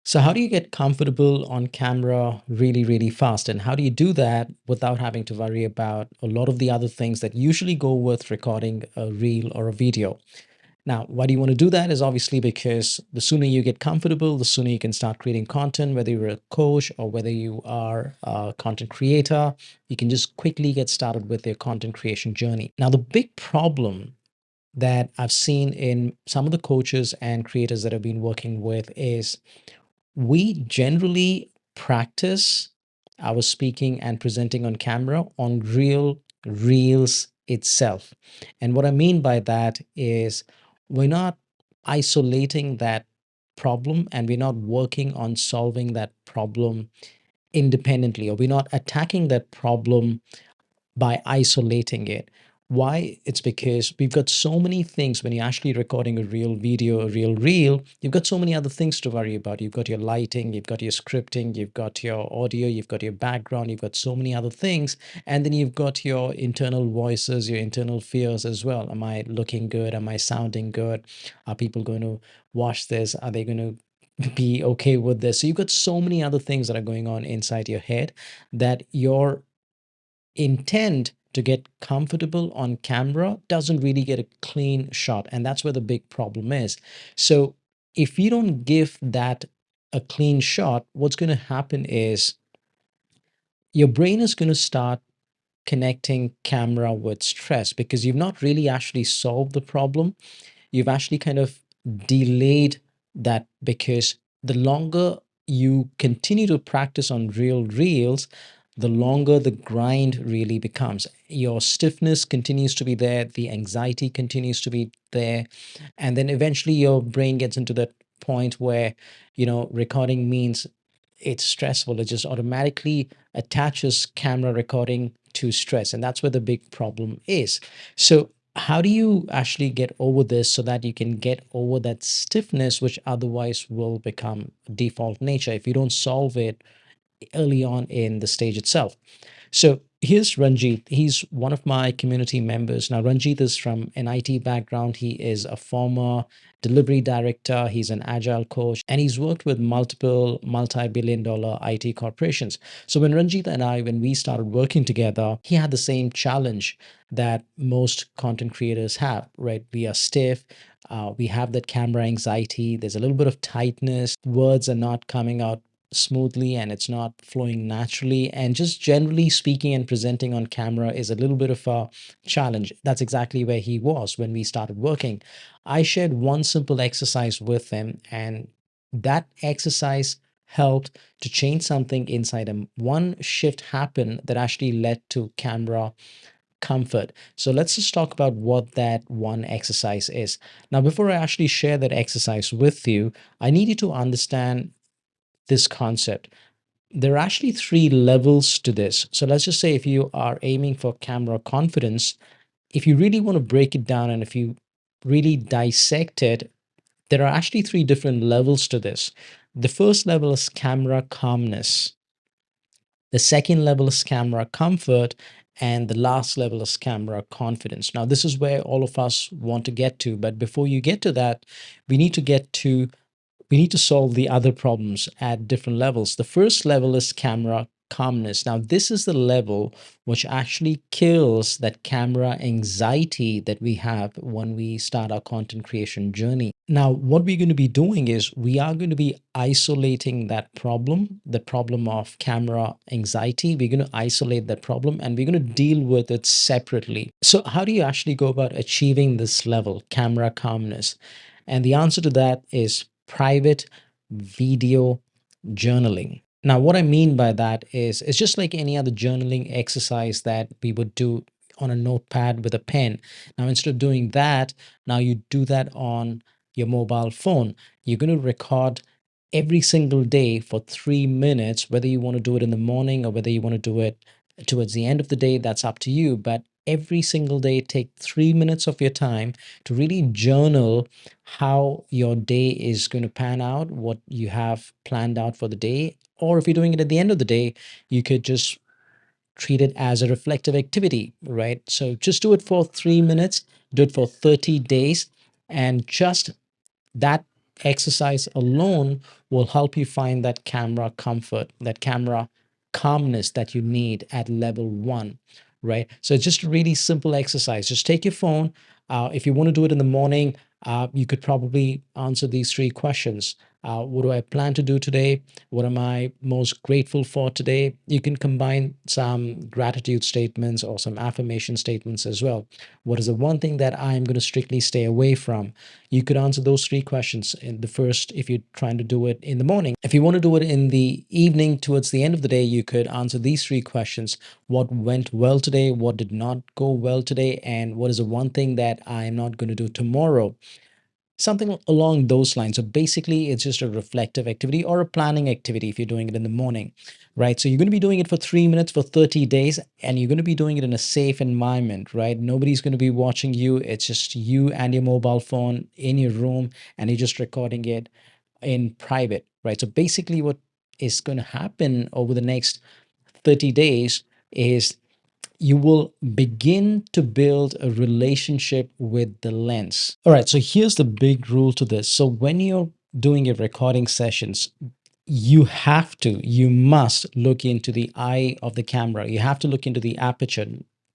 So how do you get comfortable on camera really, really fast? And how do you do that without having to worry about a lot of the other things that usually go with recording a reel or a video? Now, why do you want to do that is obviously because the sooner you get comfortable, the sooner you can start creating content, whether you're a coach or whether you are a content creator, you can just quickly get started with your content creation journey. Now, the big problem that I've seen in some of the coaches and creators that I've been working with is we generally practice our speaking and presenting on camera on real reels itself. And what I mean by that is we're not isolating that problem and we're not working on solving that problem independently, or we're not attacking that problem by isolating it. Why? It's because we've got so many things when you're actually recording a real video, a real reel, you've got so many other things to worry about. You've got your lighting, you've got your scripting, you've got your audio, you've got your background, you've got so many other things. And then you've got your internal voices, your internal fears as well. Am I looking good? Am I sounding good? Are people going to watch this? Are they going to be okay with this? So you've got so many other things that are going on inside your head that your intent to get comfortable on camera doesn't really get a clean shot. And that's where the big problem is. So if you don't give that a clean shot, what's going to happen is your brain is going to start connecting camera with stress because you've not really actually solved the problem. You've actually kind of delayed that because the longer you continue to practice on real reels, the longer the grind really becomes. Your stiffness continues to be there, the anxiety continues to be there, and then eventually your brain gets into that point where, recording means it's stressful. It just automatically attaches camera recording to stress. And that's where the big problem is. So, how do you actually get over this so that you can get over that stiffness, which otherwise will become default nature if you don't solve it early on in the stage itself? So here's Ranjit. He's one of my community members. Now, Ranjit is from an IT background. He is a former delivery director. He's an agile coach, and he's worked with multiple multi-billion dollar IT corporations. So when Ranjit and I, when we started working together, he had the same challenge that most content creators have, right? We are stiff. We have that camera anxiety. There's a little bit of tightness. Words are not coming out smoothly and it's not flowing naturally, and just generally speaking and presenting on camera is a little bit of a challenge. That's exactly where he was when we started working. I shared one simple exercise with him, and that exercise helped to change something inside him. One shift happened that actually led to camera comfort. So let's just talk about what that one exercise is. Now, before I actually share that exercise with you, I need you to understand this concept. There are actually three levels to this. So let's just say if you are aiming for camera confidence, if you really want to break it down and if you really dissect it, there are actually three different levels to this. The first level is camera calmness. The second level is camera comfort. And the last level is camera confidence. Now, this is where all of us want to get to. But before you get to that, we need to get to we need to solve the other problems at different levels. The first level is camera calmness. Now, this is the level which actually kills that camera anxiety that we have when we start our content creation journey. Now, what we're going to be doing is we are going to be isolating that problem, the problem of camera anxiety. We're going to isolate that problem and we're going to deal with it separately. So, how do you actually go about achieving this level, camera calmness? And the answer to that is private video journaling. Now, what I mean by that is it's just like any other journaling exercise that we would do on a notepad with a pen. Now, instead of doing that, now you do that on your mobile phone. You're going to record every single day for 3 minutes, whether you want to do it in the morning or whether you want to do it towards the end of the day, that's up to you. But every single day, take 3 minutes of your time to really journal how your day is going to pan out, what you have planned out for the day. Or if you're doing it at the end of the day, you could just treat it as a reflective activity, right? So just do it for 3 minutes, do it for 30 days, and just that exercise alone will help you find that camera comfort, that camera calmness that you need at level one, right? So it's just a really simple exercise. Just take your phone. If you want to do it in the morning, you could probably answer these three questions. What do I plan to do today? What am I most grateful for today? You can combine some gratitude statements or some affirmation statements as well. What is the one thing that I'm going to strictly stay away from? You could answer those three questions in the first, if you're trying to do it in the morning. If you want to do it in the evening towards the end of the day, you could answer these three questions. What went well today? What did not go well today? And what is the one thing that I'm not going to do tomorrow? Something along those lines. So basically, it's just a reflective activity or a planning activity if you're doing it in the morning, right? So you're going to be doing it for 3 minutes for 30 days, and you're going to be doing it in a safe environment, right? Nobody's going to be watching you. It's just you and your mobile phone in your room, and you're just recording it in private, right? So basically, what is going to happen over the next 30 days is you will begin to build a relationship with the lens. All right, so here's the big rule to this. So when you're doing your recording sessions, you must look into the eye of the camera. You have to look into the aperture,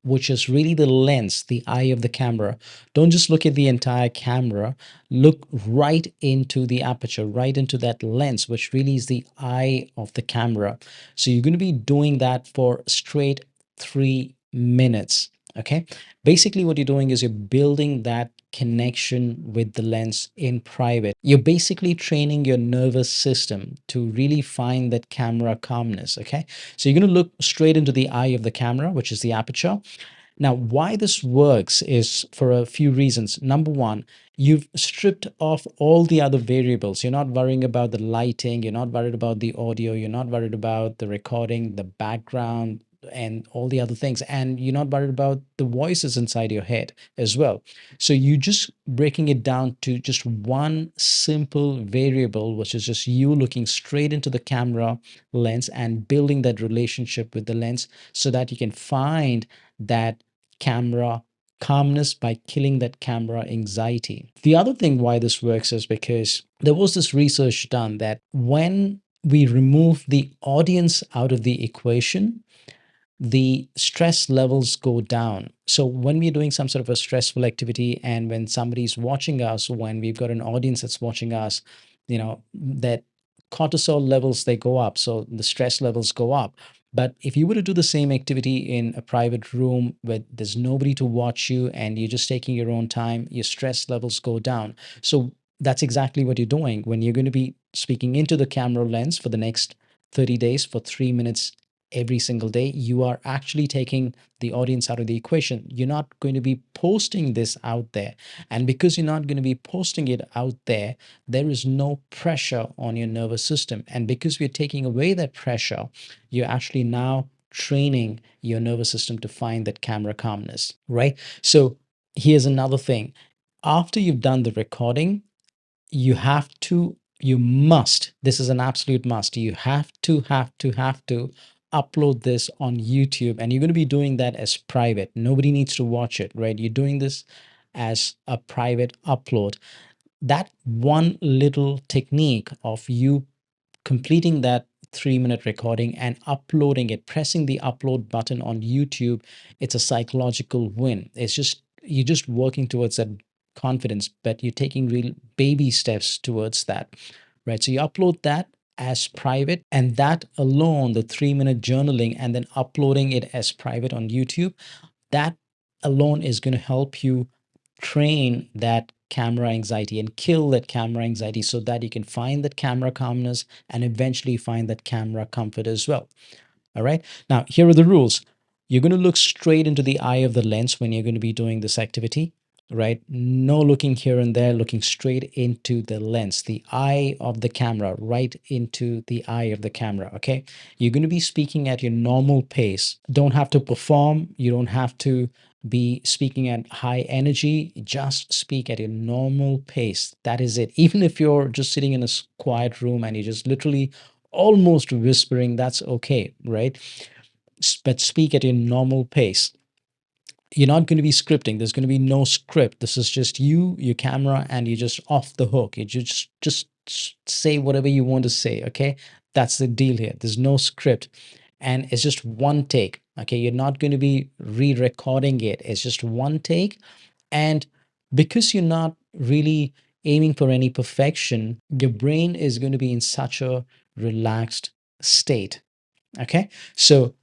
which is really the lens, the eye of the camera. Don't just look at the entire camera. Look right into the aperture, right into that lens, which really is the eye of the camera. So you're going to be doing that for straight 3 minutes. Okay. Basically, what you're doing is you're building that connection with the lens in private. You're basically training your nervous system to really find that camera calmness. Okay. So you're going to look straight into the eye of the camera, which is the aperture. Now, why this works is for a few reasons. Number one, you've stripped off all the other variables. You're not worrying about the lighting, you're not worried about the audio, you're not worried about the recording, the background, and all the other things. And you're not worried about the voices inside your head as well. So you just breaking it down to just one simple variable, which is just you looking straight into the camera lens and building that relationship with the lens so that you can find that camera calmness by killing that camera anxiety. The other thing why this works is because there was this research done that when we remove the audience out of the equation, the stress levels go down. So when we're doing some sort of a stressful activity and when somebody's watching us, when we've got an audience that's watching us, that cortisol levels, they go up. So the stress levels go up. But if you were to do the same activity in a private room where there's nobody to watch you and you're just taking your own time, your stress levels go down. So that's exactly what you're doing when you're going to be speaking into the camera lens for the next 30 days for 3 minutes every single day. You are actually taking the audience out of the equation. You're not going to be posting this out there. And because you're not going to be posting it out there, there is no pressure on your nervous system. And because we're taking away that pressure, you're actually now training your nervous system to find that camera calmness, right? So here's another thing. After you've done the recording, you must, this is an absolute must, you have to upload this on YouTube, and you're going to be doing that as private. Nobody needs to watch it, right? You're doing this as a private upload. That one little technique of you completing that 3 minute recording and uploading it, pressing the upload button on YouTube, it's a psychological win. It's just, you're just working towards that confidence, but you're taking real baby steps towards that, right? So you upload that as private, and that alone, the 3 minute journaling and then uploading it as private on YouTube, that alone is going to help you train that camera anxiety and kill that camera anxiety so that you can find that camera calmness and eventually find that camera comfort as well. All right. Now, here are the rules. You're going to look straight into the eye of the lens when you're going to be doing this activity, right? No looking here and there, looking straight into the lens, the eye of the camera, right into the eye of the camera. Okay. You're going to be speaking at your normal pace. Don't have to perform. You don't have to be speaking at high energy. Just speak at your normal pace. That is it. Even if you're just sitting in a quiet room and you're just literally almost whispering, that's okay, right? But speak at your normal pace. You're not going to be scripting. There's going to be no script. This is just you, your camera, and you're just off the hook. You just say whatever you want to say. Okay, that's the deal here. There's no script, and it's just one take. Okay, you're not going to be re-recording it. It's just one take, and because you're not really aiming for any perfection, your brain is going to be in such a relaxed state. Okay, so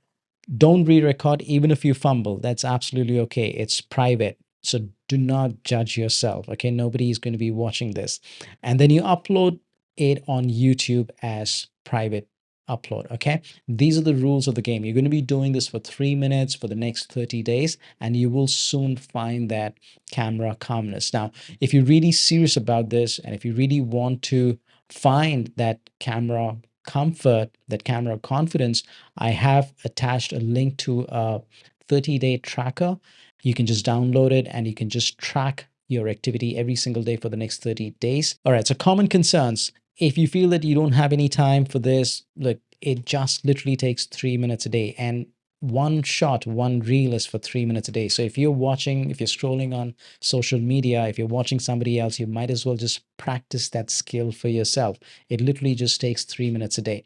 don't re-record even if you fumble. That's absolutely okay. It's private. So do not judge yourself. Okay. Nobody is going to be watching this. And then you upload it on YouTube as private upload. Okay. These are the rules of the game. You're going to be doing this for 3 minutes for the next 30 days, and you will soon find that camera calmness. Now, if you're really serious about this, and if you really want to find that camera comfort, that camera confidence, I have attached a link to a 30-day tracker. You can just download it and you can just track your activity every single day for the next 30 days. All right, so common concerns. If you feel that you don't have any time for this, look, it just literally takes 3 minutes a day. And one shot, one reel is for 3 minutes a day. So if you're watching, if you're scrolling on social media, if you're watching somebody else, you might as well just practice that skill for yourself. It literally just takes 3 minutes a day.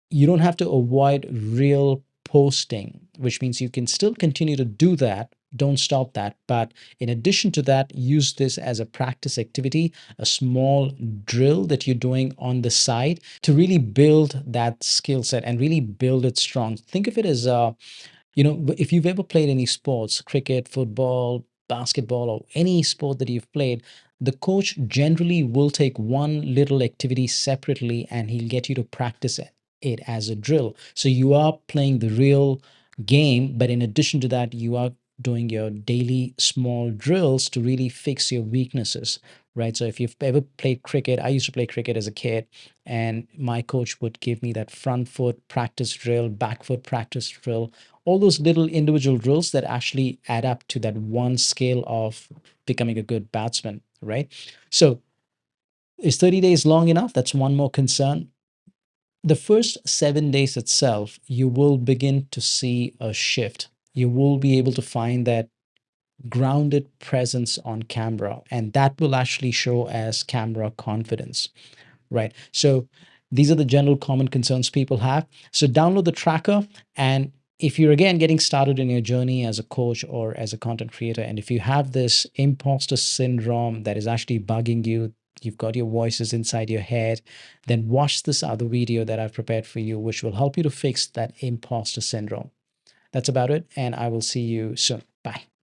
You don't have to avoid real posting, which means you can still continue to do that. Don't stop that. But in addition to that, use this as a practice activity, a small drill that you're doing on the side to really build that skill set and really build it strong. Think of it as if you've ever played any sports, cricket, football, basketball, or any sport that you've played, the coach generally will take one little activity separately and he'll get you to practice it as a drill. So you are playing the real game, but in addition to that, you are doing your daily small drills to really fix your weaknesses, right? So if you've ever played cricket, I used to play cricket as a kid, and my coach would give me that front foot practice drill, back foot practice drill, all those little individual drills that actually add up to that one scale of becoming a good batsman, right? So is 30 days long enough? That's one more concern. The first 7 days itself, you will begin to see a shift. You will be able to find that grounded presence on camera, and that will actually show as camera confidence, right? So these are the general common concerns people have. So download the tracker. And if you're again getting started in your journey as a coach or as a content creator, and if you have this imposter syndrome that is actually bugging you, you've got your voices inside your head, then watch this other video that I've prepared for you, which will help you to fix that imposter syndrome. That's about it. And I will see you soon. Bye.